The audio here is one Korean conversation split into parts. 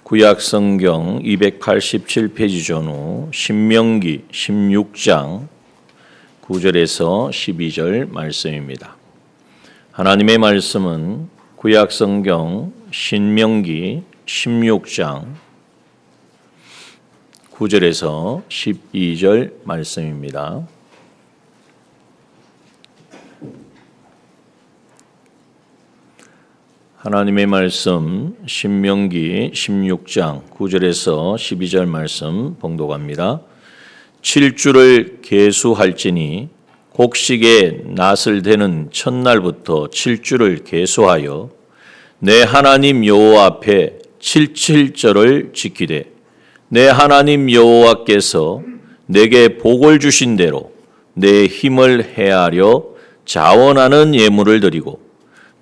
구약 성경 287페이지 전후 신명기 16장 9절에서 12절 말씀입니다. 하나님의 말씀은 구약 성경 신명기 16장 9절에서 12절 말씀입니다. 하나님의 말씀 신명기 16장 9절에서 12절 말씀 봉독합니다. 7주를 계수할지니 곡식의 낫을 대는 첫날부터 7주를 계수하여 내 하나님 여호와 앞에 77절을 지키되 내 하나님 여호와께서 내게 복을 주신 대로 내 힘을 헤아려 자원하는 예물을 드리고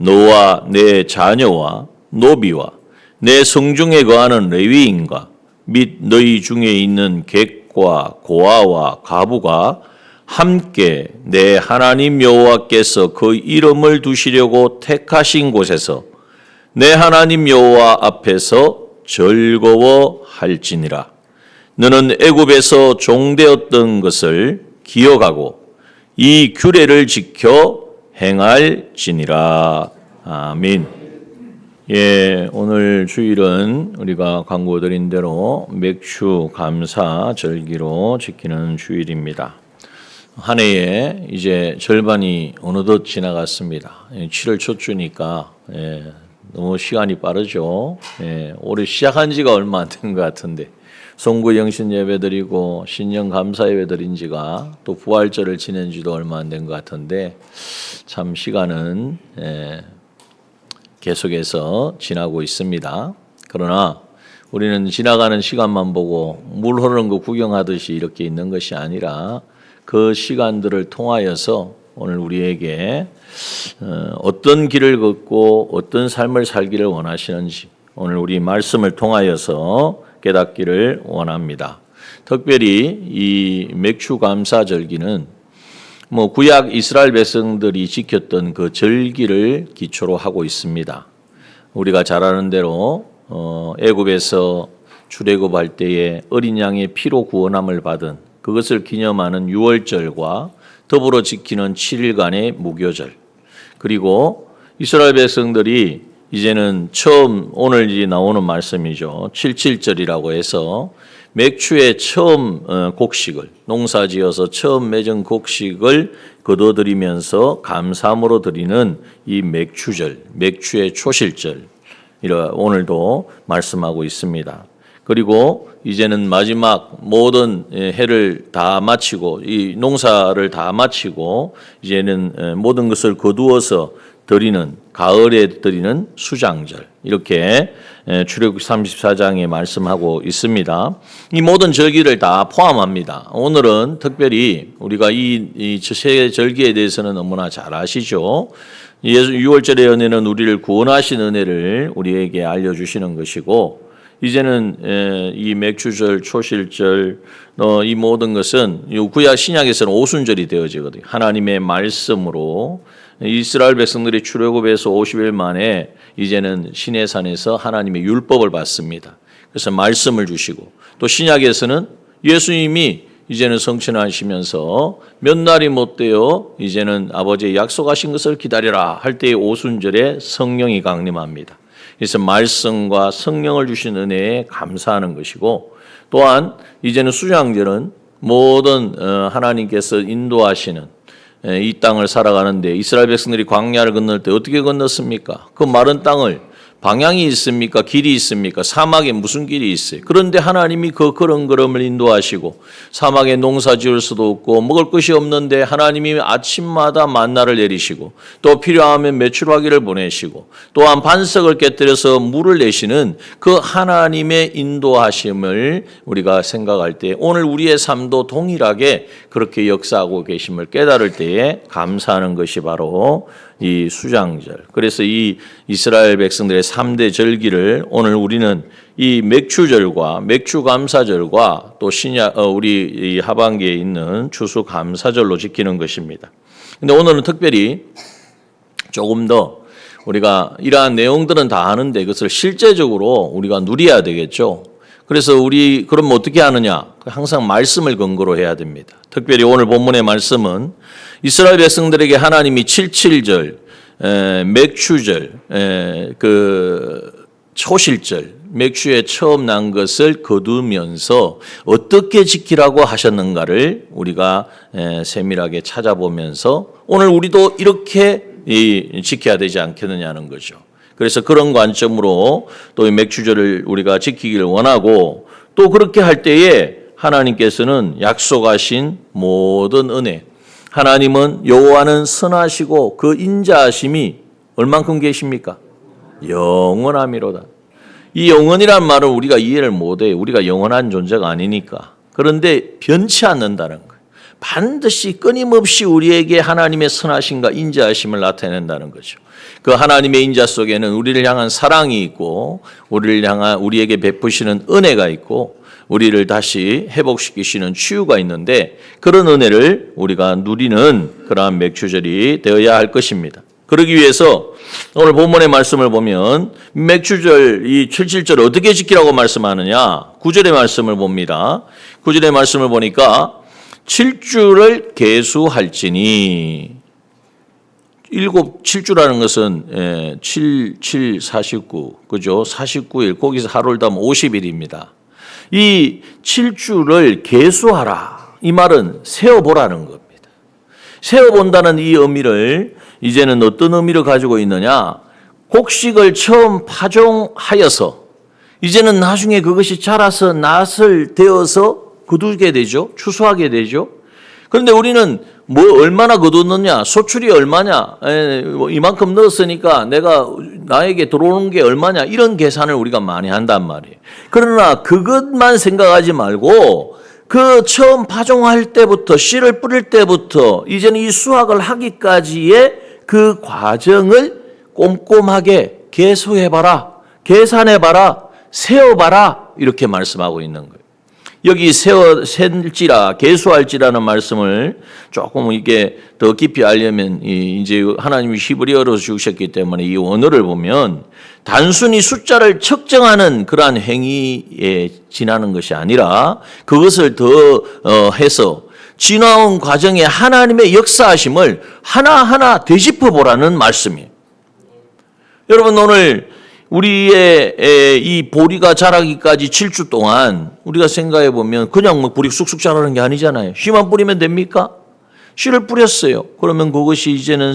너와 내 자녀와 노비와 내 성중에 거하는 레위인과 및 너희 중에 있는 객과 고아와 과부가 함께 내 하나님 여호와께서 그 이름을 두시려고 택하신 곳에서 내 하나님 여호와 앞에서 즐거워할지니라. 너는 애굽에서 종되었던 것을 기억하고 이 규례를 지켜 행할지니라. 아멘. 예, 오늘 주일은 우리가 광고드린 대로 맥주 감사 절기로 지키는 주일입니다. 한 해에 이제 절반이 어느덧 지나갔습니다. 7월 첫 주니까 너무 시간이 빠르죠. 올해 시작한 지가 얼마 안 된 것 같은데 송구 영신 예배 드리고 신년 감사 예배 드린 지가 또 부활절을 지낸 지도 얼마 안 된 것 같은데 참 시간은 계속해서 지나고 있습니다. 그러나 우리는 지나가는 시간만 보고 물 흐르는 거 구경하듯이 이렇게 있는 것이 아니라 그 시간들을 통하여서 오늘 우리에게 어떤 길을 걷고 어떤 삶을 살기를 원하시는지 오늘 우리 말씀을 통하여서 깨닫기를 원합니다. 특별히 이 맥주 감사 절기는 구약 이스라엘 백성들이 지켰던 그 절기를 기초로 하고 있습니다. 우리가 잘 아는 대로 애굽에서 출애굽할 때에 어린 양의 피로 구원함을 받은 그것을 기념하는 유월절과 더불어 지키는 7일간의 무교절, 그리고 이스라엘 백성들이 이제는 처음 오늘 이제 나오는 말씀이죠. 77절이라고 해서 맥주의 처음 곡식을 농사지어서 처음 맺은 곡식을 거둬들이면서 감사함으로 드리는 이 맥주절, 맥주의 초실절, 오늘도 말씀하고 있습니다. 그리고 이제는 마지막 모든 해를 다 마치고 이 농사를 다 마치고 이제는 모든 것을 거두어서 드리는 가을에 드리는 수장절, 이렇게 출애굽기 34장에 말씀하고 있습니다. 이 모든 절기를 다 포함합니다. 오늘은 특별히 우리가 이 세 절기에 대해서는 너무나 잘 아시죠. 6월절의 은혜는 우리를 구원하신 은혜를 우리에게 알려주시는 것이고, 이제는 이 맥주절, 초실절, 이 모든 것은 구약 신약에서는 오순절이 되어지거든요. 하나님의 말씀으로 이스라엘 백성들이 출애굽에서 50일 만에 이제는 시내산에서 하나님의 율법을 받습니다. 그래서 말씀을 주시고, 또 신약에서는 예수님이 이제는 성천하시면서 몇 날이 못 되어 이제는 아버지의 약속하신 것을 기다리라 할 때의 오순절에 성령이 강림합니다. 그래서 말씀과 성령을 주신 은혜에 감사하는 것이고, 또한 이제는 수장절은 모든 하나님께서 인도하시는 이 땅을 살아가는데 이스라엘 백성들이 광야를 건널 때 어떻게 건넜습니까? 그 마른 땅을 방향이 있습니까? 길이 있습니까? 사막에 무슨 길이 있어요? 그런데 하나님이 그 걸음걸음을 인도하시고 사막에 농사 지을 수도 없고 먹을 것이 없는데 하나님이 아침마다 만나를 내리시고 또 필요하면 메추라기를 보내시고 또한 반석을 깨뜨려서 물을 내시는 그 하나님의 인도하심을 우리가 생각할 때 오늘 우리의 삶도 동일하게 그렇게 역사하고 계심을 깨달을 때에 감사하는 것이 바로 이 수장절. 그래서 이 이스라엘 백성들의 3대 절기를 오늘 우리는 이 맥주절과 맥주감사절과 또 우리 이 하반기에 있는 추수감사절로 지키는 것입니다. 근데 오늘은 특별히 조금 더 우리가 이러한 내용들은 다 아는데 그것을 실제적으로 우리가 누려야 되겠죠. 그래서 그럼 어떻게 하느냐? 항상 말씀을 근거로 해야 됩니다. 특별히 오늘 본문의 말씀은 이스라엘 백성들에게 하나님이 77절, 맥추절, 초실절, 맥추에 처음 난 것을 거두면서 어떻게 지키라고 하셨는가를 우리가 세밀하게 찾아보면서 오늘 우리도 이렇게 지켜야 되지 않겠느냐는 거죠. 그래서 그런 관점으로 또 이 맥추절을 우리가 지키기를 원하고 또 그렇게 할 때에 하나님께서는 약속하신 모든 은혜, 하나님은 여호와는 선하시고 그 인자하심이 얼만큼 계십니까? 영원함이로다. 이 영원이란 말을 우리가 이해를 못해요. 우리가 영원한 존재가 아니니까. 그런데 변치 않는다는 거예요. 반드시 끊임없이 우리에게 하나님의 선하심과 인자하심을 나타낸다는 거죠. 그 하나님의 인자 속에는 우리를 향한 사랑이 있고 우리에게 베푸시는 은혜가 있고 우리를 다시 회복시키시는 치유가 있는데 그런 은혜를 우리가 누리는 그러한 맥추절이 되어야 할 것입니다. 그러기 위해서 오늘 본문의 말씀을 보면 맥추절 이 77절 어떻게 지키라고 말씀하느냐? 9절의 말씀을 봅니다. 9절의 말씀을 보니까 7주를 계수할지니 7주라는 것은 7, 49 그죠? 49일 거기서 하루를 더하면 50일입니다. 이 7주를 계수하라. 이 말은 세어보라는 겁니다. 세어본다는 이 의미를 이제는 어떤 의미를 가지고 있느냐? 곡식을 처음 파종하여서 이제는 나중에 그것이 자라서 낫을 되어서 거두게 되죠. 추수하게 되죠. 그런데 우리는 얼마나 거두느냐, 소출이 얼마냐, 이만큼 넣었으니까 나에게 들어오는 게 얼마냐, 이런 계산을 우리가 많이 한단 말이에요. 그러나 그것만 생각하지 말고 그 처음 파종할 때부터 씨를 뿌릴 때부터 이제는 이 수확을 하기까지의 그 과정을 꼼꼼하게 계수해봐라, 계산해봐라, 세어봐라 이렇게 말씀하고 있는 거예요. 여기 셀지라 계수할지라는 말씀을 조금 이게 더 깊이 알려면 이제 하나님이 히브리어로 주셨기 때문에 이 원어를 보면 단순히 숫자를 측정하는 그러한 행위에 지나는 것이 아니라 그것을 더 해서 지나온 과정에 하나님의 역사하심을 하나하나 되짚어 보라는 말씀이에요. 여러분 오늘 우리의 이 보리가 자라기까지 7주 동안 우리가 생각해 보면 그냥 보리 쑥쑥 자라는 게 아니잖아요. 씨만 뿌리면 됩니까? 씨를 뿌렸어요. 그러면 그것이 이제는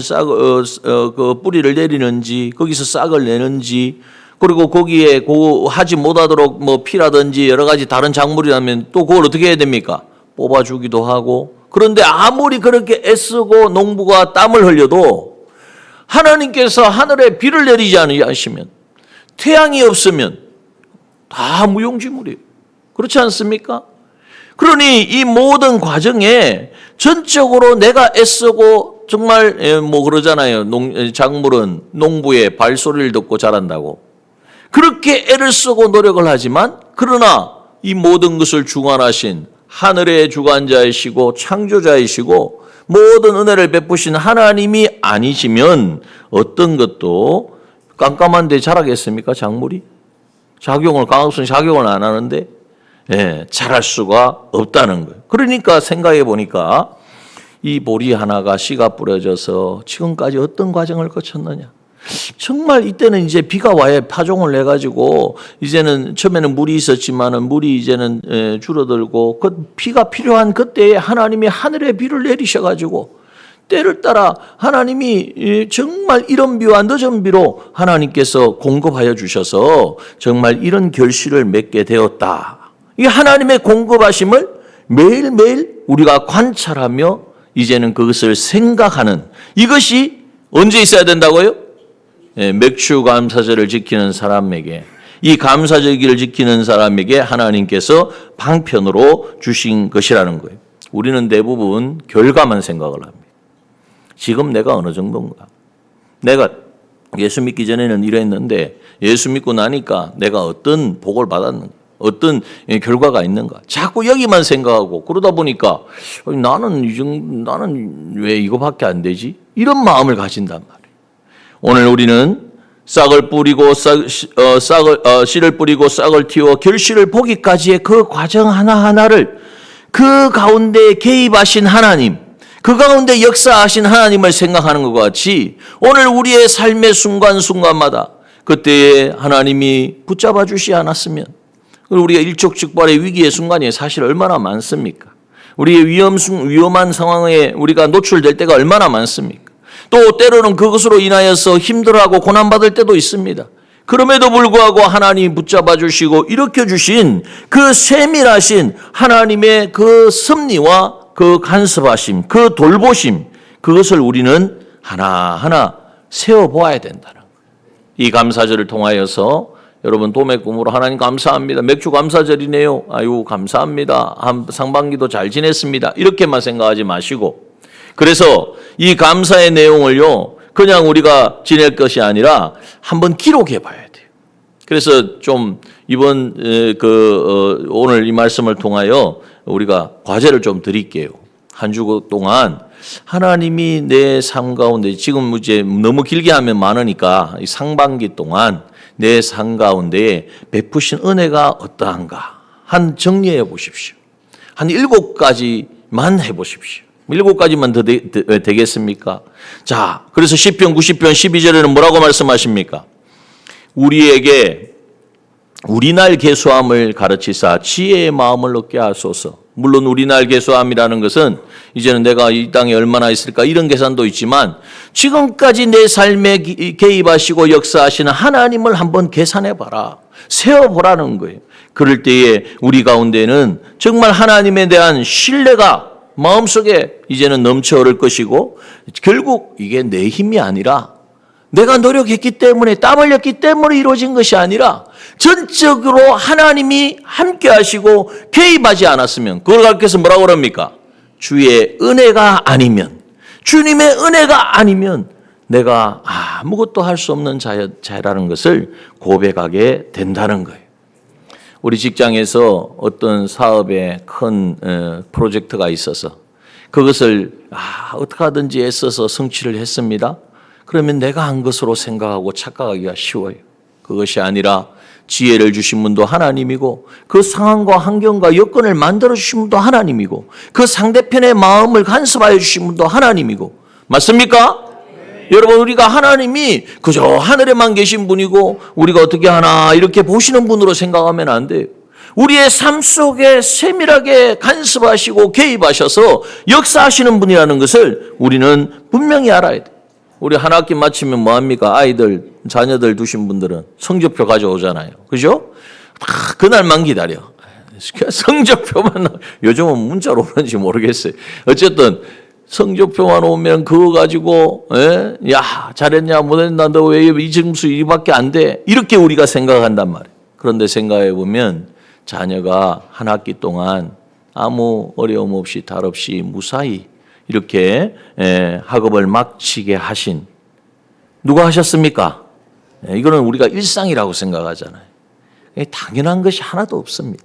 그 뿌리를 내리는지 거기서 싹을 내는지 그리고 거기에 하지 못하도록 피라든지 여러 가지 다른 작물이라면 또 그걸 어떻게 해야 됩니까? 뽑아주기도 하고. 그런데 아무리 그렇게 애쓰고 농부가 땀을 흘려도 하나님께서 하늘에 비를 내리지 않으시면 태양이 없으면 다 무용지물이에요. 그렇지 않습니까? 그러니 이 모든 과정에 전적으로 내가 애쓰고 정말 그러잖아요. 작물은 농부의 발소리를 듣고 자란다고. 그렇게 애를 쓰고 노력을 하지만 그러나 이 모든 것을 주관하신 하늘의 주관자이시고 창조자이시고 모든 은혜를 베푸신 하나님이 아니시면 어떤 것도 깜깜한데 자라겠습니까? 작물이? 강학순 작용을 안 하는데 자랄 수가 없다는 거예요. 그러니까 생각해 보니까 이 보리 하나가 씨가 뿌려져서 지금까지 어떤 과정을 거쳤느냐. 정말 이때는 이제 비가 와야 파종을 해가지고 이제는 처음에는 물이 있었지만은 물이 이제는 줄어들고 그 비가 필요한 그때에 하나님이 하늘에 비를 내리셔가지고 때를 따라 하나님이 정말 이런 비와 늦은 비로 하나님께서 공급하여 주셔서 정말 이런 결실을 맺게 되었다. 이 하나님의 공급하심을 매일매일 우리가 관찰하며 이제는 그것을 생각하는 이것이 언제 있어야 된다고요? 맥추 감사절을 지키는 사람에게 이 감사절기를 지키는 사람에게 하나님께서 방편으로 주신 것이라는 거예요. 우리는 대부분 결과만 생각을 합니다. 지금 내가 어느 정도인가? 내가 예수 믿기 전에는 이랬는데 예수 믿고 나니까 내가 어떤 복을 받았는가? 어떤 결과가 있는가? 자꾸 여기만 생각하고 그러다 보니까 나는 왜 이거밖에 안 되지? 이런 마음을 가진단 말이에요. 오늘 우리는 싹을 뿌리고 씨를 뿌리고 싹을 틔워 결실을 보기까지의 그 과정 하나하나를 그 가운데 개입하신 하나님, 그 가운데 역사하신 하나님을 생각하는 것 같이 오늘 우리의 삶의 순간순간마다 그때에 하나님이 붙잡아 주시 않았으면 우리가 일촉즉발의 위기의 순간이 사실 얼마나 많습니까? 우리의 위험한 상황에 우리가 노출될 때가 얼마나 많습니까? 또 때로는 그것으로 인하여서 힘들어하고 고난받을 때도 있습니다. 그럼에도 불구하고 하나님이 붙잡아 주시고 일으켜 주신 그 세밀하신 하나님의 그 섭리와 그 간섭하심, 그 돌보심, 그것을 우리는 하나하나 세워보아야 된다는 거예요. 이 감사절을 통하여서 여러분 도매금으로 하나님 감사합니다. 맥주 감사절이네요. 아유 감사합니다. 상반기도 잘 지냈습니다. 이렇게만 생각하지 마시고, 그래서 이 감사의 내용을요 그냥 우리가 지낼 것이 아니라 한번 기록해 봐야 돼요. 그래서 좀 이번 오늘 이 말씀을 통하여 우리가 과제를 좀 드릴게요. 한 주 동안 하나님이 내 삶 가운데, 지금 이제 너무 길게 하면 많으니까 이 상반기 동안 내 삶 가운데 베푸신 은혜가 어떠한가 한 정리해 보십시오. 한 7가지만 해보십시오. 7가지만 되겠습니까? 자, 그래서 시편 90편 12절에는 뭐라고 말씀하십니까? 우리에게 우리날 계수함을 가르치사 지혜의 마음을 얻게 하소서. 물론 우리날 계수함이라는 것은 이제는 내가 이 땅에 얼마나 있을까 이런 계산도 있지만 지금까지 내 삶에 개입하시고 역사하시는 하나님을 한번 계산해 봐라. 세어보라는 거예요. 그럴 때에 우리 가운데는 정말 하나님에 대한 신뢰가 마음속에 이제는 넘쳐 흐를 것이고, 결국 이게 내 힘이 아니라 내가 노력했기 때문에 땀 흘렸기 때문에 이루어진 것이 아니라 전적으로 하나님이 함께 하시고 개입하지 않았으면, 그걸 가르쳐서 뭐라고 그럽니까? 주의 은혜가 아니면, 주님의 은혜가 아니면 내가 아무것도 할 수 없는 자라는 것을 고백하게 된다는 거예요. 우리 직장에서 어떤 사업에 큰 프로젝트가 있어서 그것을 어떻게 하든지 애써서 성취를 했습니다. 그러면 내가 한 것으로 생각하고 착각하기가 쉬워요. 그것이 아니라 지혜를 주신 분도 하나님이고, 그 상황과 환경과 여건을 만들어 주신 분도 하나님이고, 그 상대편의 마음을 간섭하여 주신 분도 하나님이고, 맞습니까? 네. 여러분, 우리가 하나님이 그저 하늘에만 계신 분이고 우리가 어떻게 하나 이렇게 보시는 분으로 생각하면 안 돼요. 우리의 삶 속에 세밀하게 간섭하시고 개입하셔서 역사하시는 분이라는 것을 우리는 분명히 알아야 돼요. 우리 한 학기 마치면 뭐합니까? 아이들, 자녀들 두신 분들은 성적표 가져오잖아요. 그죠? 다 그날만 기다려. 성적표만, 요즘은 문자로 오는지 모르겠어요. 어쨌든 성적표만 오면 그거 가지고 야 잘했냐 못했나, 너 왜 이 점수 이밖에 안 돼, 이렇게 우리가 생각한단 말이에요. 그런데 생각해 보면 자녀가 한 학기 동안 아무 어려움 없이 탈 없이 무사히 이렇게 학업을 마치게 하신, 누가 하셨습니까? 이거는 우리가 일상이라고 생각하잖아요. 당연한 것이 하나도 없습니다.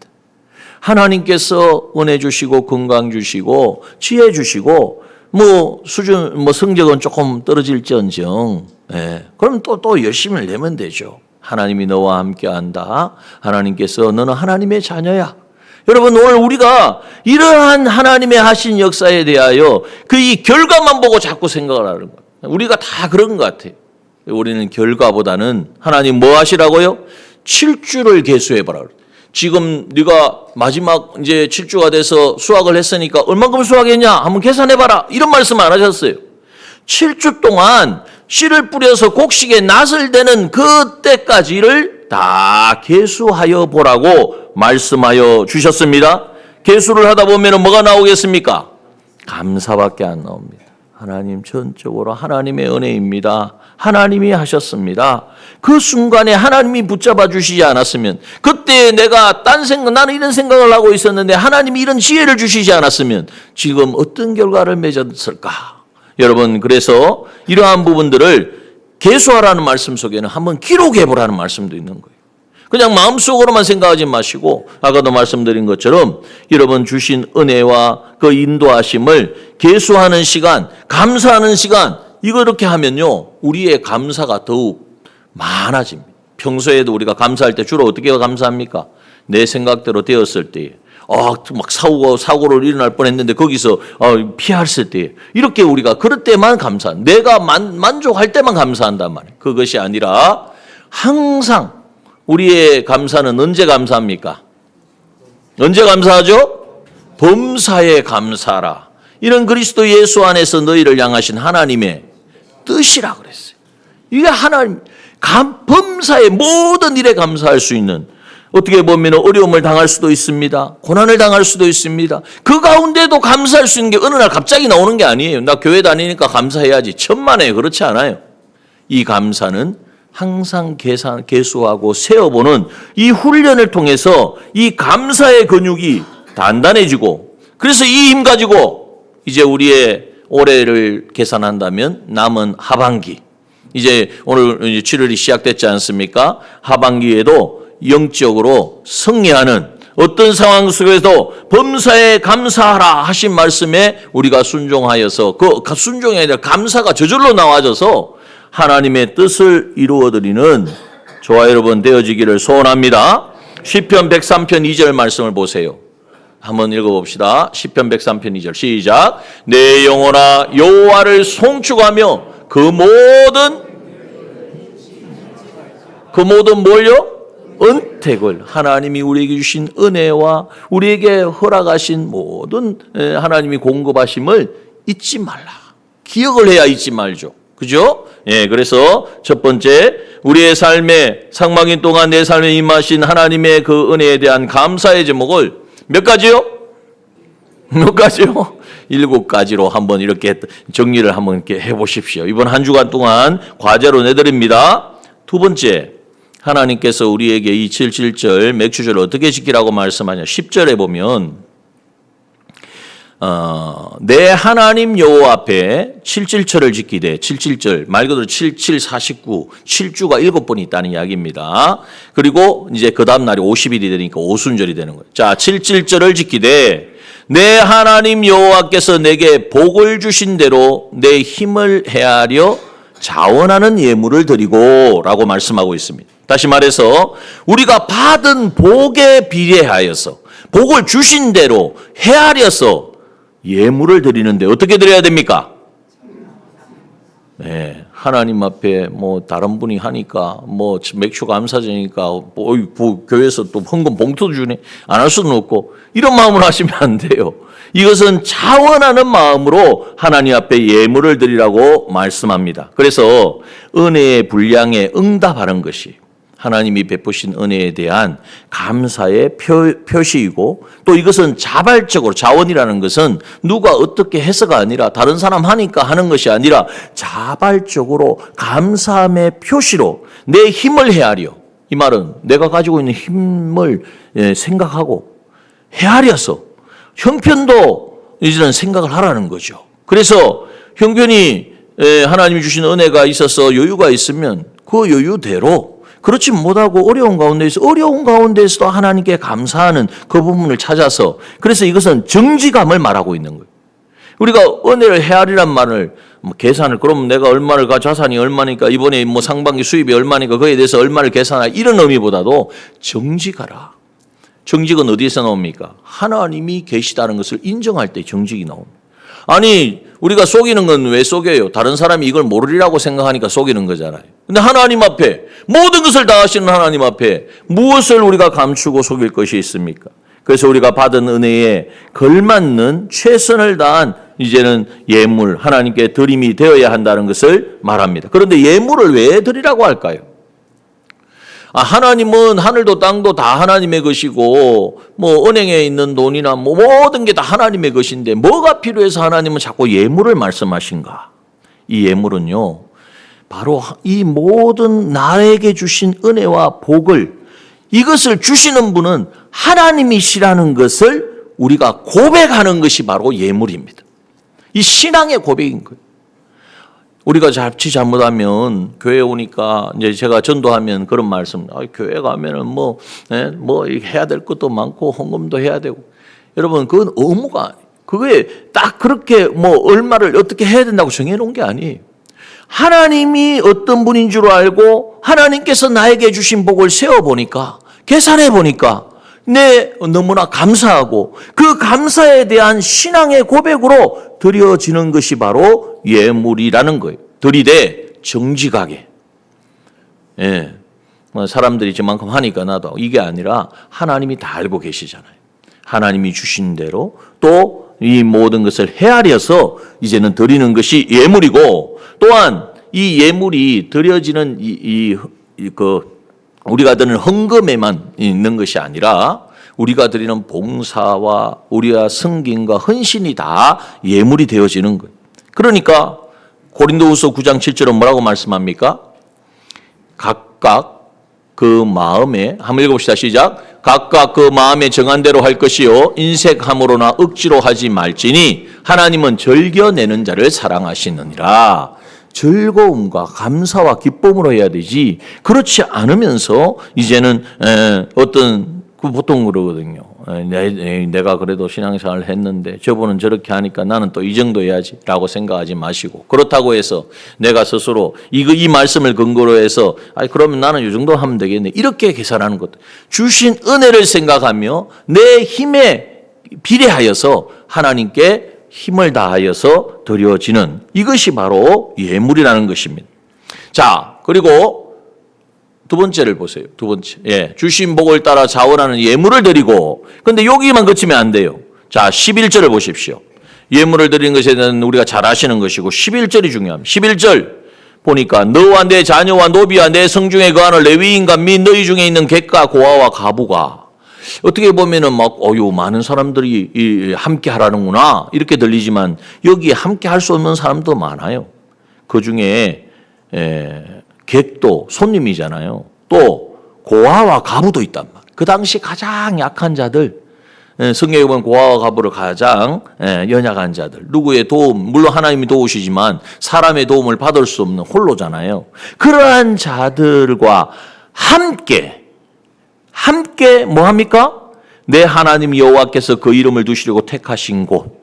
하나님께서 은혜 주시고 건강 주시고 지혜 주시고 성적은 조금 떨어질지언정, 그럼 또 열심히 내면 되죠. 하나님이 너와 함께한다. 하나님께서 너는 하나님의 자녀야. 여러분, 오늘 우리가 이러한 하나님의 하신 역사에 대하여 이 결과만 보고 자꾸 생각을 하는 거예요. 우리가 다 그런 것 같아요. 우리는 결과보다는 하나님 뭐 하시라고요? 7주를 계수해봐라. 지금 네가 마지막 이제 7주가 돼서 수확을 했으니까 얼만큼 수확했냐 한번 계산해봐라, 이런 말씀 안 하셨어요. 7주 동안 씨를 뿌려서 곡식에 낫을 대는 그때까지를 다 계수하여 보라고 말씀하여 주셨습니다. 계수를 하다 보면 뭐가 나오겠습니까? 감사밖에 안 나옵니다. 하나님, 전적으로 하나님의 은혜입니다. 하나님이 하셨습니다. 그 순간에 하나님이 붙잡아 주시지 않았으면, 그때 내가 나는 이런 생각을 하고 있었는데 하나님이 이런 지혜를 주시지 않았으면 지금 어떤 결과를 맺었을까? 여러분, 그래서 이러한 부분들을 계수하라는 말씀 속에는 한번 기록해 보라는 말씀도 있는 거예요. 그냥 마음속으로만 생각하지 마시고, 아까도 말씀드린 것처럼 여러분 주신 은혜와 그 인도하심을 계수하는 시간, 감사하는 시간, 이렇게 하면요, 우리의 감사가 더욱 많아집니다. 평소에도 우리가 감사할 때 주로 어떻게 감사합니까? 내 생각대로 되었을 때에, 막 사고를 일어날 뻔했는데 거기서 피했을 때, 이렇게 우리가 그럴 때만 내가 만족할 때만 감사한단 말이에요. 그것이 아니라 항상 우리의 감사는 언제 감사합니까? 언제 감사하죠? 범사에 감사라. 이런 그리스도 예수 안에서 너희를 향하신 하나님의 뜻이라 그랬어요. 이게 하나님, 범사의 모든 일에 감사할 수 있는, 어떻게 보면 어려움을 당할 수도 있습니다. 고난을 당할 수도 있습니다. 그 가운데도 감사할 수 있는 게 어느 날 갑자기 나오는 게 아니에요. 나 교회 다니니까 감사해야지. 천만에 그렇지 않아요. 이 감사는 항상 계수하고 세어보는 이 훈련을 통해서 이 감사의 근육이 단단해지고, 그래서 이 힘 가지고 이제 우리의 올해를 계산한다면 남은 하반기, 이제 오늘 7월이 시작됐지 않습니까? 하반기에도 영적으로 승리하는 어떤 상황 속에서도 범사에 감사하라 하신 말씀에 우리가 순종하여서 그 순종이 아니라 감사가 저절로 나와져서 하나님의 뜻을 이루어드리는 저와 여러분 되어지기를 소원합니다. 시편 103편 2절 말씀을 보세요. 한번 읽어봅시다. 시편 103편 2절 시작. 내 영혼아 여호와를 송축하며 그 모든 뭘요? 은택을, 하나님이 우리에게 주신 은혜와 우리에게 허락하신 모든 하나님이 공급하심을 잊지 말라. 기억을 해야 잊지 말죠. 그죠? 예, 그래서 첫 번째, 우리의 삶에 상막인 동안 내 삶에 임하신 하나님의 그 은혜에 대한 감사의 제목을 몇 가지요? 몇 가지요? 7가지로 한번 이렇게 정리를 한번 이렇게 해보십시오. 이번 한 주간 동안 과제로 내드립니다. 두 번째, 하나님께서 우리에게 이 77절 맥주절을 어떻게 지키라고 말씀하냐. 10절에 보면 내 하나님 여호와 앞에 77절을 지키되, 77절 말 그대로 77, 49, 7주가 7번 있다는 이야기입니다. 그리고 이제 그 다음 날이 50일이 되니까 오순절이 되는 거예요. 자, 77절을 지키되 내 하나님 여호와께서 내게 복을 주신 대로 내 힘을 헤아려 자원하는 예물을 드리고 라고 말씀하고 있습니다. 다시 말해서 우리가 받은 복에 비례하여서 복을 주신 대로 헤아려서 예물을 드리는데 어떻게 드려야 됩니까? 네, 하나님 앞에 다른 분이 하니까 맥주 감사제니까 교회에서 또 헌금 봉투 주네, 안 할 수는 없고, 이런 마음으로 하시면 안 돼요. 이것은 자원하는 마음으로 하나님 앞에 예물을 드리라고 말씀합니다. 그래서 은혜의 분량에 응답하는 것이 하나님이 베푸신 은혜에 대한 감사의 표시이고, 또 이것은 자발적으로, 자원이라는 것은 누가 어떻게 해서가 아니라 다른 사람 하니까 하는 것이 아니라 자발적으로 감사함의 표시로 내 힘을 헤아려, 이 말은 내가 가지고 있는 힘을 생각하고 헤아려서 형편도 이제는 생각을 하라는 거죠. 그래서 형편이 하나님이 주신 은혜가 있어서 여유가 있으면 그 여유대로, 그렇지 못하고 어려운 가운데에서도 하나님께 감사하는 그 부분을 찾아서, 그래서 이것은 정지감을 말하고 있는 거예요. 우리가 은혜를 헤아리란 말을 계산을, 그럼 내가 얼마를 자산이 얼마니까 이번에 상반기 수입이 얼마니까 그에 대해서 얼마를 계산하라, 이런 의미보다도 정직하라. 정직은 어디에서 나옵니까? 하나님이 계시다는 것을 인정할 때 정직이 나옵니다. 아니, 우리가 속이는 건 왜 속여요? 다른 사람이 이걸 모르리라고 생각하니까 속이는 거잖아요. 근데 하나님 앞에, 모든 것을 다 하시는 하나님 앞에 무엇을 우리가 감추고 속일 것이 있습니까? 그래서 우리가 받은 은혜에 걸맞는 최선을 다한 이제는 예물, 하나님께 드림이 되어야 한다는 것을 말합니다. 그런데 예물을 왜 드리라고 할까요? 하나님은 하늘도 땅도 다 하나님의 것이고, 은행에 있는 돈이나 모든 게 다 하나님의 것인데 뭐가 필요해서 하나님은 자꾸 예물을 말씀하신가? 이 예물은요, 바로 이 모든 나에게 주신 은혜와 복을, 이것을 주시는 분은 하나님이시라는 것을 우리가 고백하는 것이 바로 예물입니다. 이 신앙의 고백인 거예요. 우리가 자칫 잘못하면 교회에 오니까 이제 제가 전도하면 그런 말씀, 교회 가면은 해야 될 것도 많고 헌금도 해야 되고, 여러분 그건 의무가 아니에요. 그게 딱 그렇게 얼마를 어떻게 해야 된다고 정해놓은 게 아니에요. 하나님이 어떤 분인 줄 알고 하나님께서 나에게 주신 복을 세어보니까, 계산해보니까 너무나 감사하고 그 감사에 대한 신앙의 고백으로 드려지는 것이 바로 예물이라는 거예요. 들이대 정직하게. 예. 사람들이 저만큼 하니까 나도 이게 아니라 하나님이 다 알고 계시잖아요. 하나님이 주신 대로 또 이 모든 것을 헤아려서 이제는 드리는 것이 예물이고, 또한 이 예물이 드려지는 우리가 드리는 헌금에만 있는 것이 아니라 우리가 드리는 봉사와 우리가 섬김과 헌신이 다 예물이 되어지는 거예요. 그러니까 고린도후서 9장 7절은 뭐라고 말씀합니까? 각각 그 마음에, 한번 읽어봅시다. 시작. 각각 그 마음에 정한 대로 할 것이요 인색함으로나 억지로 하지 말지니 하나님은 즐겨내는 자를 사랑하시느니라. 즐거움과 감사와 기쁨으로 해야 되지, 그렇지 않으면서 이제는 보통 그러거든요. 내가 그래도 신앙생활을 했는데 저분은 저렇게 하니까 나는 또 이 정도 해야지 라고 생각하지 마시고, 그렇다고 해서 내가 스스로 이 말씀을 근거로 해서 그러면 나는 이 정도 하면 되겠네 이렇게 계산하는 것, 주신 은혜를 생각하며 내 힘에 비례하여서 하나님께 힘을 다하여서 드려지는 이것이 바로 예물이라는 것입니다. 자, 그리고 두 번째를 보세요. 두 번째. 주신 복을 따라 자원하는 예물을 드리고, 근데 여기만 그치면 안 돼요. 자, 11절을 보십시오. 예물을 드리는 것에 대한 우리가 잘 아시는 것이고 11절이 중요합니다. 11절 보니까 너와 내 자녀와 노비와 내 성중에 거하는 레위인과 및 너희 중에 있는 객과 고아와 가부가, 어떻게 보면은 많은 사람들이 함께 하라는구나 이렇게 들리지만 여기에 함께 할 수 없는 사람도 많아요. 그 중에 객도 손님이잖아요. 또 고아와 가부도 있단 말이에요. 그 당시 가장 약한 자들, 성경에 보면 고아와 가부를 가장 연약한 자들, 누구의 도움, 물론 하나님이 도우시지만 사람의 도움을 받을 수 없는 홀로잖아요. 그러한 자들과 함께 뭐합니까? 내 하나님 여호와께서 그 이름을 두시려고 택하신 곳,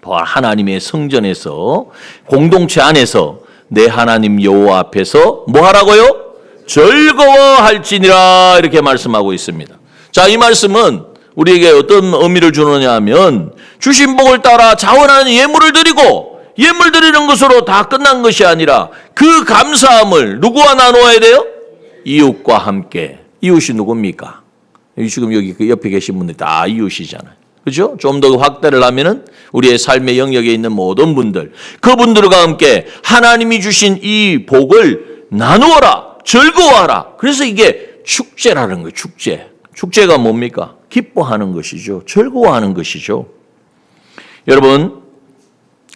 하나님의 성전에서, 공동체 안에서 내 하나님 여호와 앞에서 뭐 하라고요? 즐거워할지니라, 이렇게 말씀하고 있습니다. 자, 이 말씀은 우리에게 어떤 의미를 주느냐 하면, 주신 복을 따라 자원하는 예물을 드리고, 예물 드리는 것으로 다 끝난 것이 아니라 그 감사함을 누구와 나누어야 돼요? 이웃과 함께. 이웃이 누굽니까? 지금 여기 그 옆에 계신 분들 다 이웃이잖아요. 그렇죠? 좀 더 확대를 하면은 우리의 삶의 영역에 있는 모든 분들, 그분들과 함께 하나님이 주신 이 복을 나누어라, 즐거워하라. 그래서 이게 축제라는 거예요. 축제가 뭡니까? 기뻐하는 것이죠. 즐거워하는 것이죠. 여러분,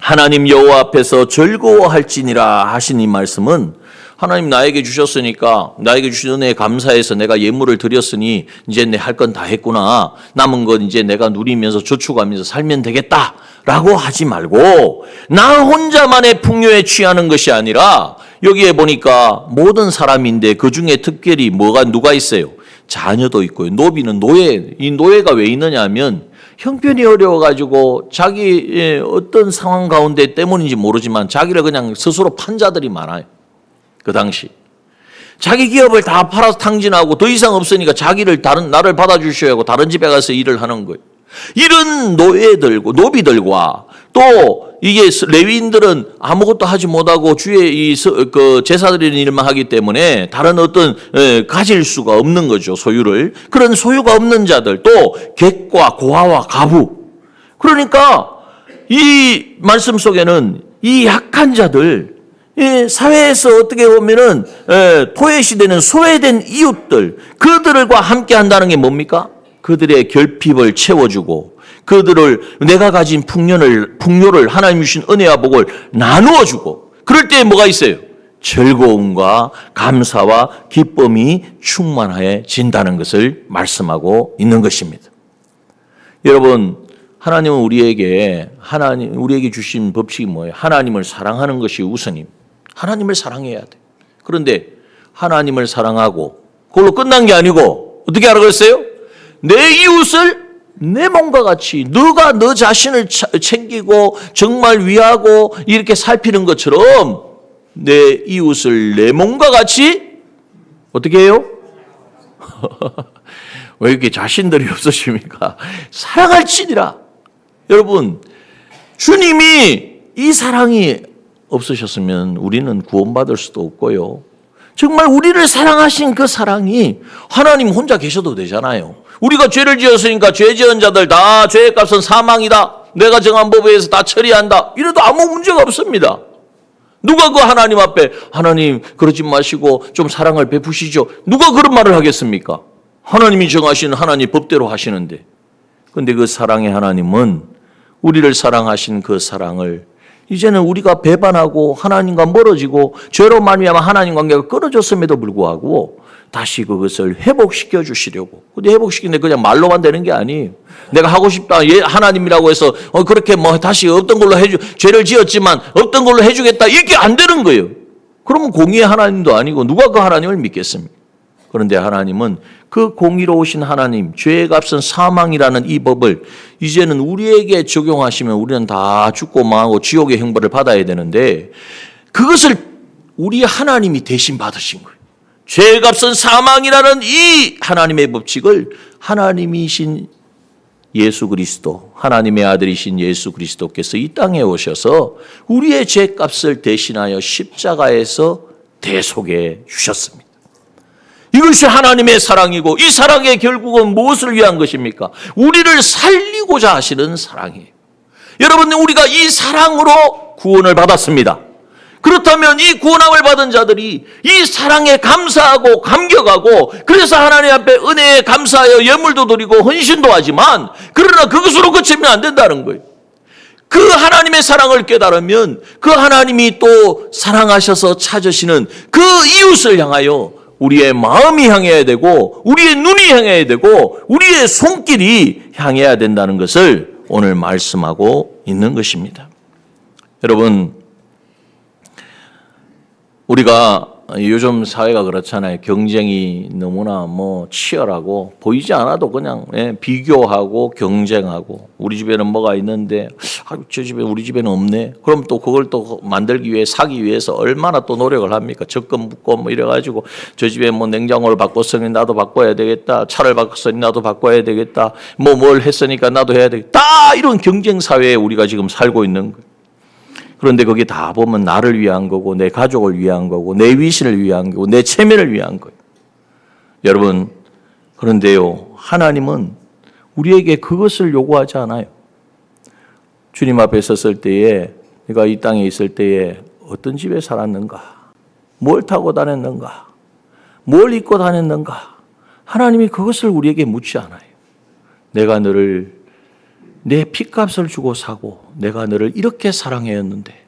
하나님 여호와 앞에서 즐거워할지니라 하신 이 말씀은, 하나님 나에게 주셨으니까 나에게 주신 은혜에 감사해서 내가 예물을 드렸으니 이제 내 할 건 다 했구나, 남은 건 이제 내가 누리면서 저축하면서 살면 되겠다라고 하지 말고 나 혼자만의 풍요에 취하는 것이 아니라, 여기에 보니까 모든 사람인데 그 중에 특별히 누가 있어요? 자녀도 있고요. 노비는 이 노예가 왜 있느냐 하면 형편이 어려워가지고 자기 어떤 상황 가운데 때문인지 모르지만 자기를 그냥 스스로 판 자들이 많아요. 그 당시 자기 기업을 다 팔아서 탕진하고 더 이상 없으니까 나를 받아주셔야 하고 다른 집에 가서 일을 하는 거예요. 이런 노비들과 또 이게 레위인들은 아무것도 하지 못하고 주의 제사 드리는 일만 하기 때문에 다른 어떤 가질 수가 없는 거죠, 소유를. 그런 소유가 없는 자들, 또 객과 고아와 가부. 그러니까 이 말씀 속에는 이 약한 자들, 사회에서 어떻게 보면은 토해시되는 소외된 이웃들, 그들과 함께 한다는 게 뭡니까? 그들의 결핍을 채워주고 그들을 내가 가진 풍요를 하나님 주신 은혜와 복을 나누어주고, 그럴 때 뭐가 있어요? 즐거움과 감사와 기쁨이 충만해진다는 것을 말씀하고 있는 것입니다. 여러분, 하나님은 우리에게 주신 법칙이 뭐예요? 하나님을 사랑하는 것이 우선입니다. 하나님을 사랑해야 돼. 그런데 하나님을 사랑하고 그걸로 끝난 게 아니고 어떻게 하라 그랬어요? 내 이웃을 내 몸과 같이, 너가 너 자신을 챙기고 정말 위하고 이렇게 살피는 것처럼 내 이웃을 내 몸과 같이 어떻게 해요? 왜 이렇게 자신들이 없으십니까? 사랑할지니라. 여러분, 주님이 이 사랑이 없으셨으면 우리는 구원받을 수도 없고요. 정말 우리를 사랑하신 그 사랑이 하나님 혼자 계셔도 되잖아요. 우리가 죄를 지었으니까 죄 지은 자들 다 죄의 값은 사망이다. 내가 정한 법에 의해서 다 처리한다. 이래도 아무 문제가 없습니다. 누가 그 하나님 앞에 하나님 그러지 마시고 좀 사랑을 베푸시죠. 누가 그런 말을 하겠습니까? 하나님이 정하신 하나님 법대로 하시는데. 그런데 그 사랑의 하나님은 우리를 사랑하신 그 사랑을 이제는 우리가 배반하고 하나님과 멀어지고 죄로 말미암아 하나님 관계가 끊어졌음에도 불구하고 다시 그것을 회복시켜 주시려고. 근데 회복시키는데 그냥 말로만 되는 게 아니에요. 내가 하고 싶다. 하나님이라고 해서 그렇게 다시 없던 걸로 죄를 지었지만 없던 걸로 해주겠다. 이게 안 되는 거예요. 그러면 공의의 하나님도 아니고 누가 그 하나님을 믿겠습니까? 그런데 하나님은 그 공의로우신 하나님, 죄의 값은 사망이라는 이 법을 이제는 우리에게 적용하시면 우리는 다 죽고 망하고 지옥의 형벌을 받아야 되는데 그것을 우리 하나님이 대신 받으신 거예요. 죄의 값은 사망이라는 이 하나님의 법칙을 하나님이신 예수 그리스도, 하나님의 아들이신 예수 그리스도께서 이 땅에 오셔서 우리의 죄값을 대신하여 십자가에서 대속해 주셨습니다. 이것이 하나님의 사랑이고 이 사랑의 결국은 무엇을 위한 것입니까? 우리를 살리고자 하시는 사랑이에요. 여러분, 우리가 이 사랑으로 구원을 받았습니다. 그렇다면 이 구원함을 받은 자들이 이 사랑에 감사하고 감격하고 그래서 하나님 앞에 은혜에 감사하여 예물도 드리고 헌신도 하지만 그러나 그것으로 그치면 안 된다는 거예요. 그 하나님의 사랑을 깨달으면 그 하나님이 또 사랑하셔서 찾으시는 그 이웃을 향하여 우리의 마음이 향해야 되고 우리의 눈이 향해야 되고 우리의 손길이 향해야 된다는 것을 오늘 말씀하고 있는 것입니다. 여러분, 우리가 요즘 사회가 그렇잖아요. 경쟁이 너무나 치열하고 보이지 않아도 그냥 비교하고 경쟁하고 우리 집에는 뭐가 있는데 저 집에 우리 집에는 없네. 그럼 또 그걸 또 만들기 위해 사기 위해서 얼마나 또 노력을 합니까? 적금 묻고 이래가지고 저 집에 냉장고를 바꿨으니 나도 바꿔야 되겠다. 차를 바꿨으니 나도 바꿔야 되겠다. 뭘 했으니까 나도 해야 되겠다. 다 이런 경쟁 사회에 우리가 지금 살고 있는 거예요. 그런데 거기 다 보면 나를 위한 거고 내 가족을 위한 거고 내 위신을 위한 거고 내 체면을 위한 거예요. 여러분, 그런데요, 하나님은 우리에게 그것을 요구하지 않아요. 주님 앞에 섰을 때에 내가 이 땅에 있을 때에 어떤 집에 살았는가, 뭘 타고 다녔는가, 뭘 입고 다녔는가, 하나님이 그것을 우리에게 묻지 않아요. 내가 너를 내 핏값을 주고 사고 내가 너를 이렇게 사랑하였는데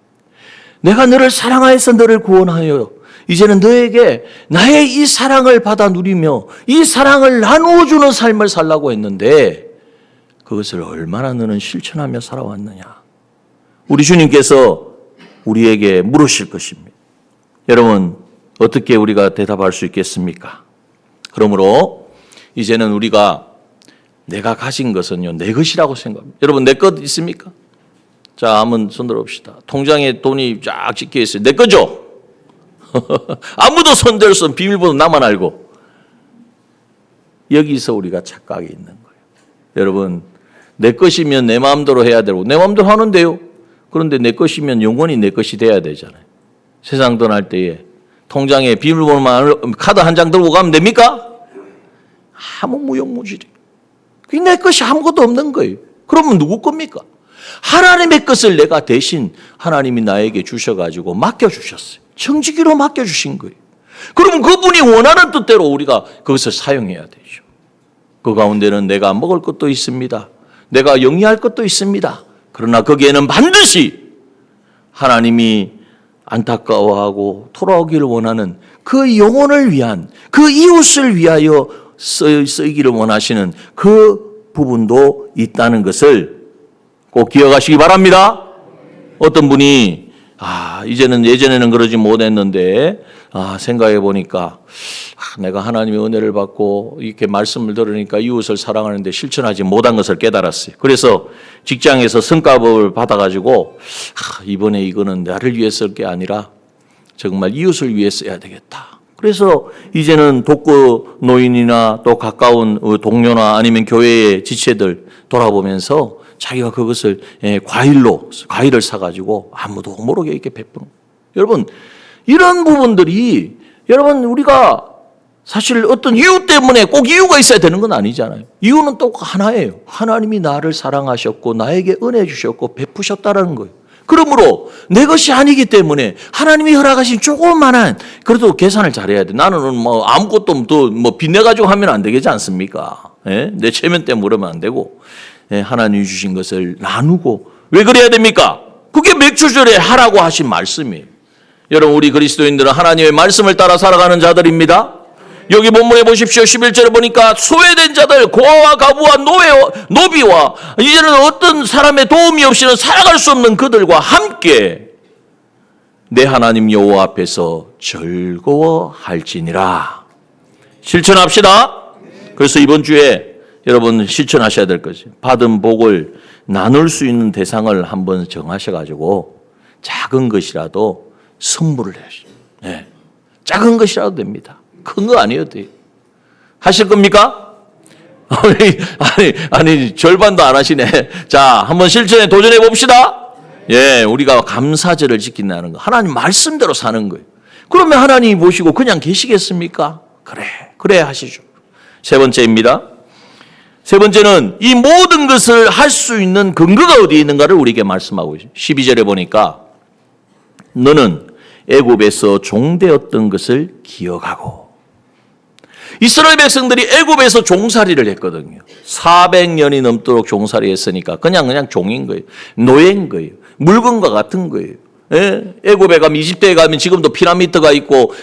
내가 너를 사랑하여서 너를 구원하여 이제는 너에게 나의 이 사랑을 받아 누리며 이 사랑을 나누어 주는 삶을 살라고 했는데 그것을 얼마나 너는 실천하며 살아왔느냐. 우리 주님께서 우리에게 물으실 것입니다. 여러분, 어떻게 우리가 대답할 수 있겠습니까? 그러므로 이제는 우리가 내가 가진 것은요, 내 것이라고 생각합니다. 여러분, 내 것 있습니까? 자, 한번 손들어 봅시다. 통장에 돈이 쫙 찍혀 있어요. 내 거죠? 아무도 손댈 수 없는 비밀번호 나만 알고. 여기서 우리가 착각이 있는 거예요. 여러분, 내 것이면 내 마음대로 해야 되고 내 마음대로 하는데요. 그런데 내 것이면 영원히 내 것이 돼야 되잖아요. 세상 떠날 때에 통장에 비밀번호만 카드 한 장 들고 가면 됩니까? 아무 무용무질이에요. 그게 내 것이 아무것도 없는 거예요. 그러면 누구 겁니까? 하나님의 것을 내가 대신 하나님이 나에게 주셔가지고 맡겨주셨어요. 청지기로 맡겨주신 거예요. 그러면 그분이 원하는 뜻대로 우리가 그것을 사용해야 되죠. 그 가운데는 내가 먹을 것도 있습니다. 내가 영위할 것도 있습니다. 그러나 거기에는 반드시 하나님이 안타까워하고 돌아오기를 원하는 그 영혼을 위한 그 이웃을 위하여 쓰이기를 원하시는 그 부분도 있다는 것을 꼭 기억하시기 바랍니다. 어떤 분이 이제는 예전에는 그러지 못했는데 생각해 보니까 내가 하나님의 은혜를 받고 이렇게 말씀을 들으니까 이웃을 사랑하는데 실천하지 못한 것을 깨달았어요. 그래서 직장에서 성과급을 받아가지고 이번에 이거는 나를 위해서 할 게 아니라 정말 이웃을 위해 써야 되겠다. 그래서 이제는 독거 노인이나 또 가까운 동료나 아니면 교회의 지체들 돌아보면서 자기가 그것을 과일을 사가지고 아무도 모르게 이렇게 베푸는 거예요. 여러분, 이런 부분들이 여러분 우리가 사실 어떤 이유 때문에 꼭 이유가 있어야 되는 건 아니잖아요. 이유는 또 하나예요. 하나님이 나를 사랑하셨고 나에게 은혜 주셨고 베푸셨다라는 거예요. 그러므로 내 것이 아니기 때문에 하나님이 허락하신 조그만한 그래도 계산을 잘해야 돼. 나는 뭐 아무것도 더 뭐 빚내가지고 하면 안 되겠지 않습니까? 예? 내 체면 때문에 그러면 안 되고 하나님이 주신 것을 나누고 왜 그래야 됩니까? 그게 맥주절에 하라고 하신 말씀이에요. 여러분 우리 그리스도인들은 하나님의 말씀을 따라 살아가는 자들입니다. 여기 본문에 보십시오. 11절에 보니까 소외된 자들, 고아와 가부와 노비와 이제는 어떤 사람의 도움이 없이는 살아갈 수 없는 그들과 함께 내 하나님 여호와 앞에서 즐거워할지니라. 실천합시다. 그래서 이번 주에 여러분 실천하셔야 될 것이 받은 복을 나눌 수 있는 대상을 한번 정하셔가지고 작은 것이라도 선물을 해야죠. 네. 작은 것이라도 됩니다. 큰 거 아니어도 돼요. 하실 겁니까? 아니, 절반도 안 하시네. 자, 한번 실천에 도전해 봅시다. 예, 우리가 감사절을 지킨다는 거. 하나님 말씀대로 사는 거예요. 그러면 하나님이 보시고 그냥 계시겠습니까? 그래 하시죠. 세 번째입니다. 세 번째는 이 모든 것을 할 수 있는 근거가 어디에 있는가를 우리에게 말씀하고 있어요. 12절에 보니까 너는 애굽에서 종되었던 것을 기억하고 이스라엘 백성들이 애굽에서 종살이를 했거든요. 400년이 넘도록 종살이 했으니까 그냥 종인 거예요. 노예인 거예요. 물건과 같은 거예요. 예? 애굽에 가면 이집트에 가면 지금도 피라미드가 있고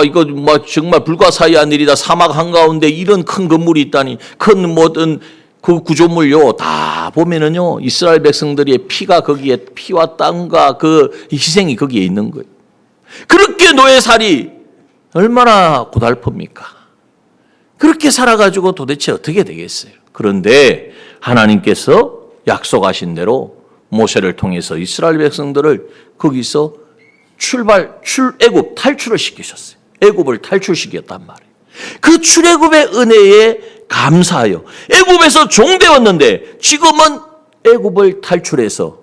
이거 뭐 정말 불가사의한 일이다. 사막 한가운데 이런 큰 건물이 있다니 큰 뭐든 그 구조물요 다 보면은요 이스라엘 백성들의 피가 거기에 피와 땀과 그 희생이 거기에 있는 거예요. 그렇게 노예살이 얼마나 고달픕니까? 그렇게 살아가지고 도대체 어떻게 되겠어요? 그런데 하나님께서 약속하신 대로 모세를 통해서 이스라엘 백성들을 거기서 애굽 탈출을 시키셨어요. 애굽을 탈출시켰단 말이에요. 그 출애굽의 은혜에 감사하여 애굽에서 종되었는데 지금은 애굽을 탈출해서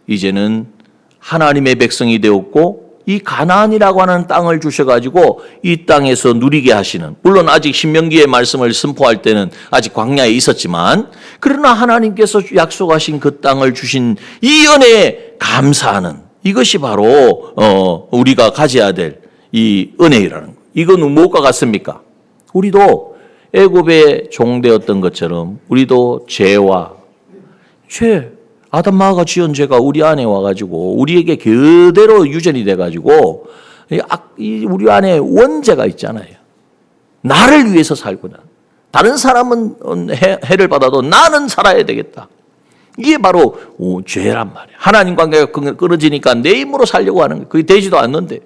이제는 하나님의 백성이 되었고 이 가나안이라고 하는 땅을 주셔가지고 이 땅에서 누리게 하시는, 물론 아직 신명기의 말씀을 선포할 때는 아직 광야에 있었지만 그러나 하나님께서 약속하신 그 땅을 주신 이 은혜에 감사하는 이것이 바로 우리가 가져야 될 이 은혜라는 거예요. 이건 무엇과 같습니까? 우리도 애굽에 종되었던 것처럼 우리도 죄 아담마가 지은 죄가 우리 안에 와가지고 우리에게 그대로 유전이 돼가지고 우리 안에 원죄가 있잖아요. 나를 위해서 살구나. 다른 사람은 해를 받아도 나는 살아야 되겠다. 이게 바로 죄란 말이에요. 하나님 관계가 끊어지니까 내 힘으로 살려고 하는 거예요. 그게 되지도 않는데.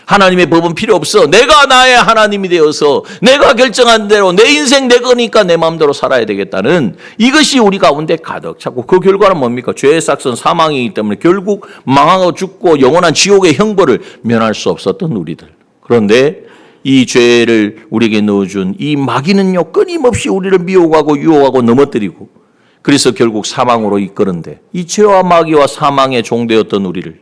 하나님의 법은 필요 없어. 내가 나의 하나님이 되어서 내가 결정한 대로 내 인생 내 거니까 내 마음대로 살아야 되겠다는 이것이 우리 가운데 가득 차고 그 결과는 뭡니까? 죄의 삭선 사망이기 때문에 결국 망하고 죽고 영원한 지옥의 형벌을 면할 수 없었던 우리들. 그런데 이 죄를 우리에게 넣어준 이 마귀는요 끊임없이 우리를 미혹하고 유혹하고 넘어뜨리고 그래서 결국 사망으로 이끄는데 이 죄와 마귀와 사망의 종되었던 우리를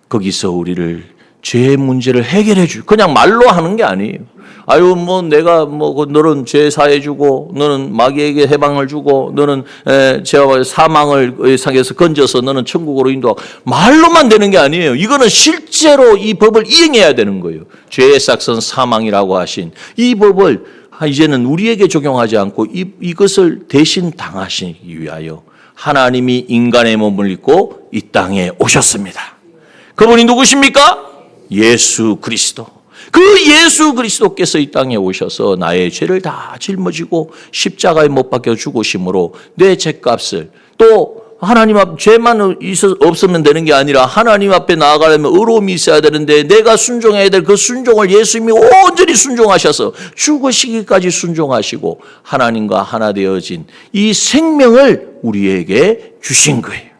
거기서 우리를 죄의 문제를 해결해 주. 그냥 말로 하는 게 아니에요. 아유 뭐 내가 뭐 너는 죄 사해 주고 너는 마귀에게 해방을 주고 너는 죄와 사망을 상에서 건져서 너는 천국으로 인도하고 말로만 되는 게 아니에요. 이거는 실제로 이 법을 이행해야 되는 거예요. 죄의 삭선 사망이라고 하신 이 법을 이제는 우리에게 적용하지 않고 이것을 대신 당하시기 위하여 하나님이 인간의 몸을 입고 이 땅에 오셨습니다. 그분이 누구십니까? 예수 그리스도. 그 예수 그리스도께서 이 땅에 오셔서 나의 죄를 다 짊어지고 십자가에 못 박혀 죽으심으로 내 죄값을 또 하나님 앞 죄만 없으면 되는 게 아니라 하나님 앞에 나아가려면 의로움이 있어야 되는데 내가 순종해야 될 그 순종을 예수님이 온전히 순종하셔서 죽으시기까지 순종하시고 하나님과 하나 되어진 이 생명을 우리에게 주신 거예요.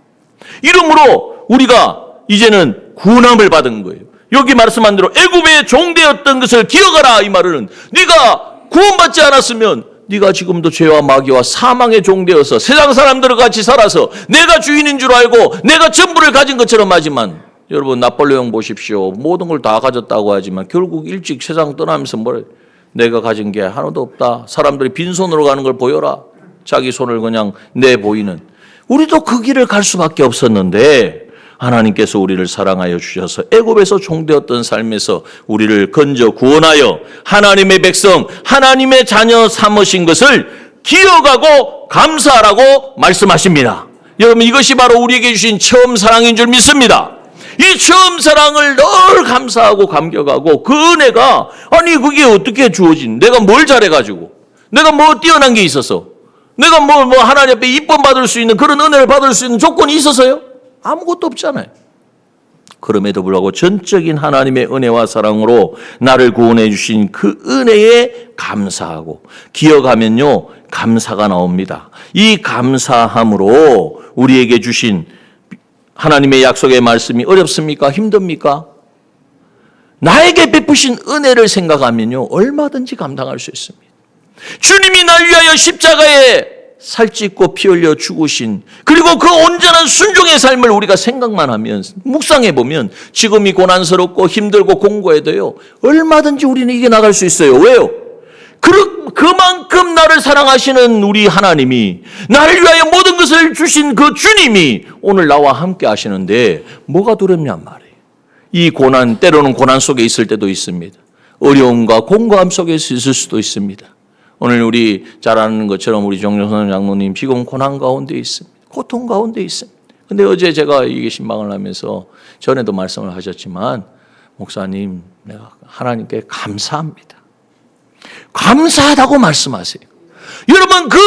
이러므로 우리가 이제는 구원함을 받은 거예요. 여기 말씀한 대로 애굽의 종되었던 것을 기억하라. 이 말은 네가 구원받지 않았으면 네가 지금도 죄와 마귀와 사망의 종되어서 세상 사람들과 같이 살아서 내가 주인인 줄 알고 내가 전부를 가진 것처럼 하지만, 여러분 나폴레옹 보십시오. 모든 걸 다 가졌다고 하지만 결국 일찍 세상 떠나면서 뭐래? 내가 가진 게 하나도 없다. 사람들이 빈손으로 가는 걸 보여라. 자기 손을 그냥 내보이는. 우리도 그 길을 갈 수밖에 없었는데 하나님께서 우리를 사랑하여 주셔서 애굽에서 종되었던 삶에서 우리를 건져 구원하여 하나님의 백성, 하나님의 자녀 삼으신 것을 기억하고 감사하라고 말씀하십니다. 여러분 이것이 바로 우리에게 주신 처음 사랑인 줄 믿습니다. 이 처음 사랑을 늘 감사하고 감격하고 그 은혜가, 아니 그게 어떻게 주어진, 내가 뭘 잘해가지고, 내가 뭐 뛰어난 게 있어서, 내가 뭐 하나님 앞에 이쁨 받을 수 있는 그런 은혜를 받을 수 있는 조건이 있어서요? 아무것도 없잖아요. 그럼에도 불구하고 전적인 하나님의 은혜와 사랑으로 나를 구원해 주신 그 은혜에 감사하고 기억하면요 감사가 나옵니다. 이 감사함으로 우리에게 주신 하나님의 약속의 말씀이 어렵습니까? 힘듭니까? 나에게 베푸신 은혜를 생각하면요 얼마든지 감당할 수 있습니다. 주님이 날 위하여 십자가에 살찢고 피 흘려 죽으신, 그리고 그 온전한 순종의 삶을 우리가 생각만 하면, 묵상해 보면 지금이 고난스럽고 힘들고 공고해도요 얼마든지 우리는 이겨나갈 수 있어요. 왜요? 그만큼 나를 사랑하시는 우리 하나님이, 나를 위하여 모든 것을 주신 그 주님이 오늘 나와 함께 하시는데 뭐가 두렵냔 말이에요. 이 고난, 때로는 고난 속에 있을 때도 있습니다. 어려움과 공고함 속에 있을 수도 있습니다. 오늘 우리 잘 아는 것처럼 우리 정정선 장로님 지금 고난 가운데 있습니다. 고통 가운데 있습니다. 근데 어제 제가 이게 신방을 하면서 전에도 말씀을 하셨지만, 목사님 내가 하나님께 감사합니다. 감사하다고 말씀하세요. 여러분 그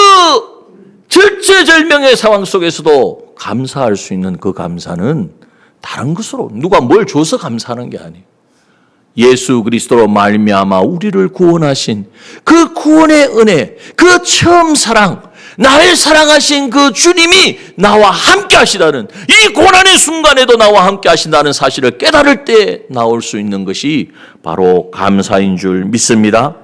절체절명의 상황 속에서도 감사할 수 있는 그 감사는 다른 것으로, 누가 뭘 줘서 감사하는 게 아니에요. 예수 그리스도로 말미암아 우리를 구원하신 그 구원의 은혜, 그 처음 사랑, 나를 사랑하신 그 주님이 나와 함께 하시다는, 이 고난의 순간에도 나와 함께 하신다는 사실을 깨달을 때 나올 수 있는 것이 바로 감사인 줄 믿습니다.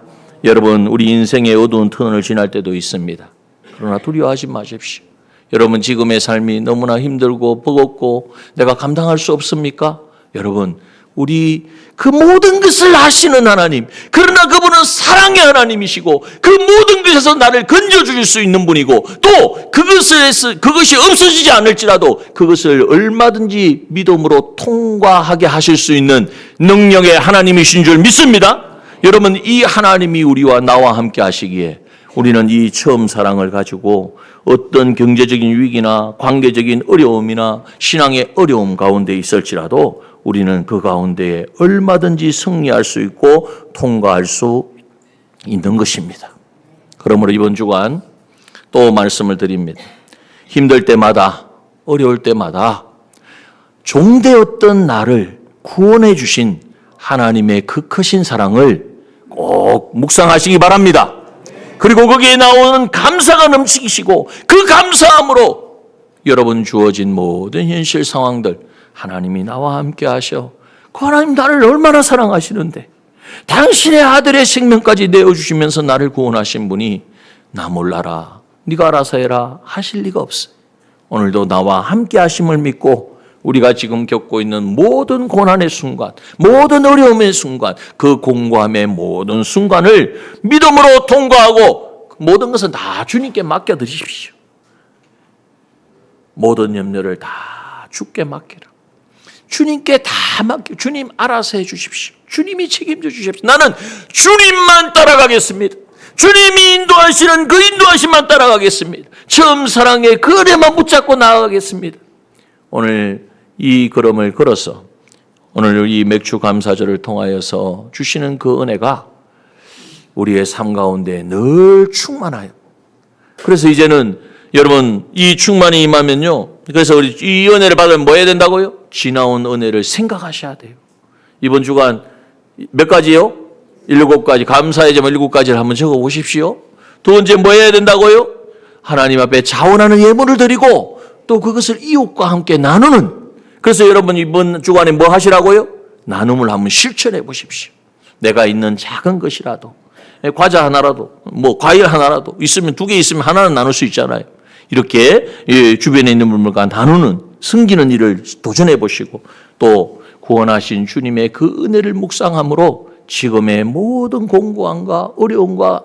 여러분 우리 인생의 어두운 터널을 지날 때도 있습니다. 그러나 두려워하지 마십시오. 여러분 지금의 삶이 너무나 힘들고 버겁고 내가 감당할 수 없습니까? 여러분 우리 그 모든 것을 아시는 하나님, 그러나 그분은 사랑의 하나님이시고 그 모든 것에서 나를 건져주실 수 있는 분이고, 또 그것이 없어지지 않을지라도 그것을 얼마든지 믿음으로 통과하게 하실 수 있는 능력의 하나님이신 줄 믿습니다. 여러분 이 하나님이 우리와 나와 함께 하시기에 우리는 이 처음 사랑을 가지고 어떤 경제적인 위기나 관계적인 어려움이나 신앙의 어려움 가운데 있을지라도 우리는 그 가운데에 얼마든지 승리할 수 있고 통과할 수 있는 것입니다. 그러므로 이번 주간 또 말씀을 드립니다. 힘들 때마다, 어려울 때마다 종되었던 나를 구원해 주신 하나님의 그 크신 사랑을 꼭 묵상하시기 바랍니다. 그리고 거기에 나오는 감사가 넘치시고 그 감사함으로 여러분 주어진 모든 현실 상황들, 하나님이 나와 함께 하셔. 그 하나님 나를 얼마나 사랑하시는데 당신의 아들의 생명까지 내어주시면서 나를 구원하신 분이 나 몰라라, 네가 알아서 해라 하실 리가 없어요. 오늘도 나와 함께 하심을 믿고 우리가 지금 겪고 있는 모든 고난의 순간, 모든 어려움의 순간, 그 공고함의 모든 순간을 믿음으로 통과하고 모든 것은 다 주님께 맡겨드리십시오. 모든 염려를 다 주께 맡기라. 주님께 다 맡겨. 주님 알아서 해 주십시오. 주님이 책임져 주십시오. 나는 주님만 따라가겠습니다. 주님이 인도하시는 그 인도하심만 따라가겠습니다. 처음 사랑의 그 은혜만 붙잡고 나아가겠습니다. 오늘 이 걸음을 걸어서 오늘 이 맥주 감사절을 통하여서 주시는 그 은혜가 우리의 삶 가운데 늘 충만하여, 그래서 이제는 여러분 이 충만이 임하면요, 그래서 우리 이 은혜를 받으면 뭐 해야 된다고요? 지나온 은혜를 생각하셔야 돼요. 이번 주간 몇 가지요? 7가지, 감사의 점 7가지를 한번 적어 보십시오. 두 번째 뭐 해야 된다고요? 하나님 앞에 자원하는 예물을 드리고 또 그것을 이웃과 함께 나누는. 그래서 여러분 이번 주간에 뭐 하시라고요? 나눔을 한번 실천해 보십시오. 내가 있는 작은 것이라도, 과자 하나라도, 뭐 과일 하나라도 있으면, 2개 있으면 하나는 나눌 수 있잖아요. 이렇게 주변에 있는 분들과 나누는, 섬기는 일을 도전해 보시고, 또 구원하신 주님의 그 은혜를 묵상함으로 지금의 모든 공고함과 어려움과,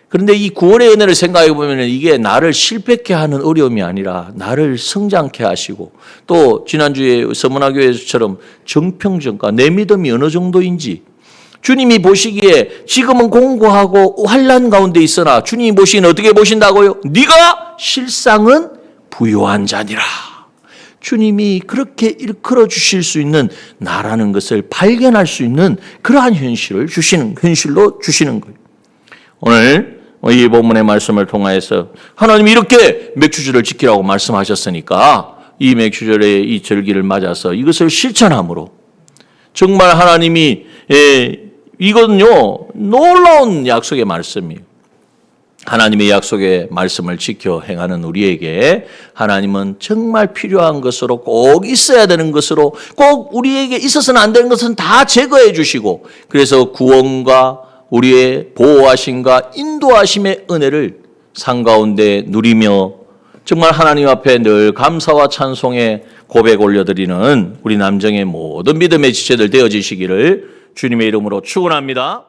그런데 이 구원의 은혜를 생각해 보면 이게 나를 실패케 하는 어려움이 아니라 나를 성장케 하시고, 또 지난주에 서문화교회에서처럼 정평전과 내 믿음이 어느 정도인지 주님이 보시기에 지금은 공고하고 환난 가운데 있으나 주님이 보시기는 어떻게 보신다고요? 네가 실상은 부유한 자니라. 주님이 그렇게 일컬어 주실 수 있는 나라는 것을 발견할 수 있는 그러한 현실로 주시는 거예요. 오늘 이 본문의 말씀을 통하여서 하나님이 이렇게 맥주절을 지키라고 말씀하셨으니까 이 맥주절의 이 절기를 맞아서 이것을 실천함으로 정말 하나님이 이거는요 놀라운 약속의 말씀이에요. 하나님의 약속의 말씀을 지켜 행하는 우리에게 하나님은 정말 필요한 것으로, 꼭 있어야 되는 것으로, 꼭 우리에게 있어서는 안 되는 것은 다 제거해 주시고, 그래서 구원과 우리의 보호하심과 인도하심의 은혜를 상가운데 누리며 정말 하나님 앞에 늘 감사와 찬송의 고백 올려드리는 우리 남정의 모든 믿음의 지체들 되어지시기를 주님의 이름으로 축원합니다.